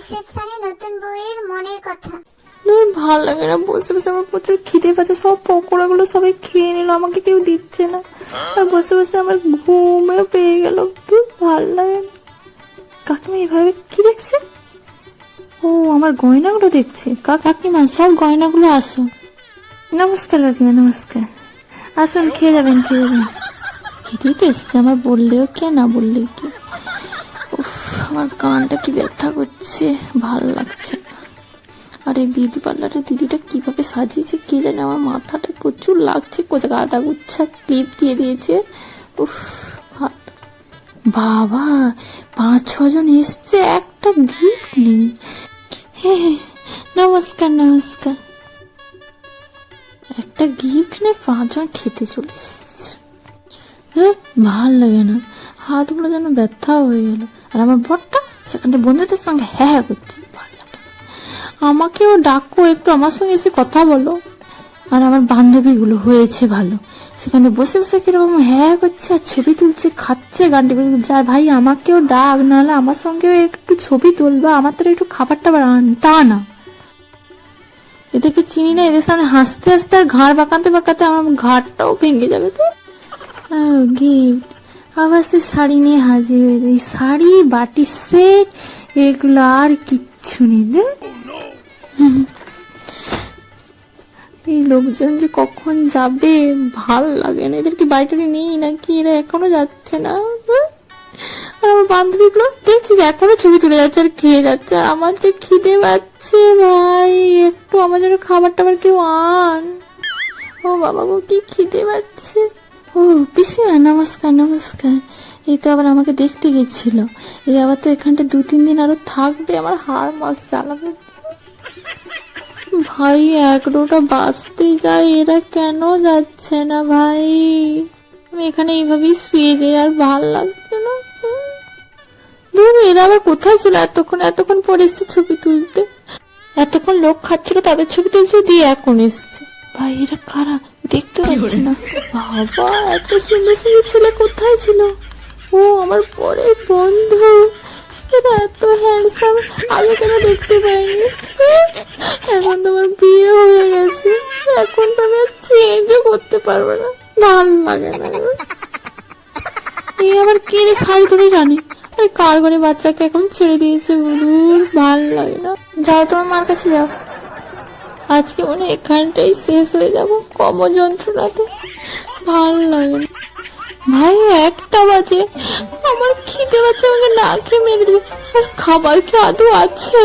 রিসেপশনে নতুন বউয়ের মনের কথা। ভাল লাগে না বসে বসে, আমার প্রচুর খিদে পাচ্ছে। সব পকোড়া গুলো সবাই খেয়ে নিল, আমাকে কেউ দিচ্ছে না। আর বসে বসে আমার ঘুমেও পেয়ে গেল, ভাল লাগে না। কাকিমা এভাবে কি দেখছে? ও আমার গয়নাগুলো দেখছে। কাকিমা সব গয়নাগুলো আসো। নমস্কার কাকিমা, নমস্কার। আসুন, খেয়ে যাবেন খেয়ে যাবেন। খেতেই তো এসছে আমার, বললেও কে না বললেও কি। উফ, আমার কানটা কি ব্যথা করছে, ভাল লাগছে না। আর এই বিউটি পার্লারের দিদিটা কিভাবে সাজিয়েছে কে জানে, আমার মাথাটা প্রচুর লাগছে। কোচা গাদা গুচ্ছা ক্লিপ দিয়ে দিয়েছে। উফ, বাবা 5-6 জন এসছে, একটা গিফট নেই। হ্যাঁ, নমস্কার নমস্কার। একটা গিফট নেই, 5 জন খেতে চলে এসছে। ভাল লাগে না, হাতগুলো যেন ব্যথা হয়ে গেল। আর আমার বরটা সেখানে বন্ধুদের সঙ্গে হ্যাঁ হ্যাঁ করছে। আমাকেও ডাকো একটু, আমার সঙ্গে এসে কথা বলো। আর আমার বান্ধবীগুলো হয়েছে ভালো, সেখানে বসে বসে কিরকম হ্যাঁ করছে আর ছবি তুলছে, খাচ্ছে, গানটি যার ভাই আমাকেও ডাক, নাহলে আমার সঙ্গেও একটু ছবি তুলবা, আমার তো একটু খাবার টাবার তা না। এদেরকে চিনি না, এদের সামনে হাসতে হাসতে আর ঘাড় বাঁকাতে বাঁকাতে আমার ঘাড়টাও ভেঙে যাবে। তো গিফট আবার সে শাড়ি নিয়ে হাজির হয়ে যায়। শাড়ি, বাটি সেট, এগুলো আর কিচ্ছু নেই। এই লোকজন যে কখন যাবে, ভাল লাগে না। এদের কি বাড়িটারি নেই নাকি, এরা এখনো যাচ্ছে না? আর আমার বান্ধবীগুলো দেখছি যে এখনো ছবি তুলে যাচ্ছে আর খেয়ে যাচ্ছে। আর আমার যে খিদে পাচ্ছে ভাই, একটু আমার জন্য খাবার টাবার কেউ আন। ও বাবা গো, কি খিদে পাচ্ছে। ও পিসিমা, নমস্কার নমস্কার। এই তো আবার আমাকে দেখতে গেছিল। এই আবার তো এখানটা 2-3 দিন আরো থাকবে, আমার হাড় মাস চালাবে। ভাই 1-2টা বাজতে যায়, এরা কেন যাচ্ছে না ভাই? আমি এখানে এইভাবেই শুয়ে যাই, আর ভাল লাগছে না। ধরো এরা আবার কোথায় ছিল এতক্ষণ পরে এসছে ছবি তুলতে। এতক্ষণ লোক খাচ্ছিল, তাদের ছবি তুলছে, দিয়ে এখন এসছে। ভাই এরা কারা দেখতে পাচ্ছি না। বাবা এত সুন্দর সুন্দর ছেলে কোথায় ছিল? ও আমার পরের বন্ধু, এরা এত হ্যান্ডসাম, আগে কেন দেখতে পাইনি? এখন তোমার বিয়ে হয়ে গেছে, এখন তো আমি আর চেঞ্জও করতে পারবো না, ভাল লাগে না। এই আবার কে রে শাড়ি ধরে রানী? আরে কার ঘরে বাচ্চাকে এখন ছেড়ে দিয়েছে, বলুন ভাল লাগে না। যাও তোমার মার কাছে যাও, আজকে মনে হয় এখানটাই শেষ হয়ে যাব কম যন্ত্রণাতে, ভাল লাগে না। ভাই 1টা বাজে, আমার খিদে পাচ্ছে, আমাকে না খেয়ে মেরে দেবে। আর খাবার কি আদৌ আছে?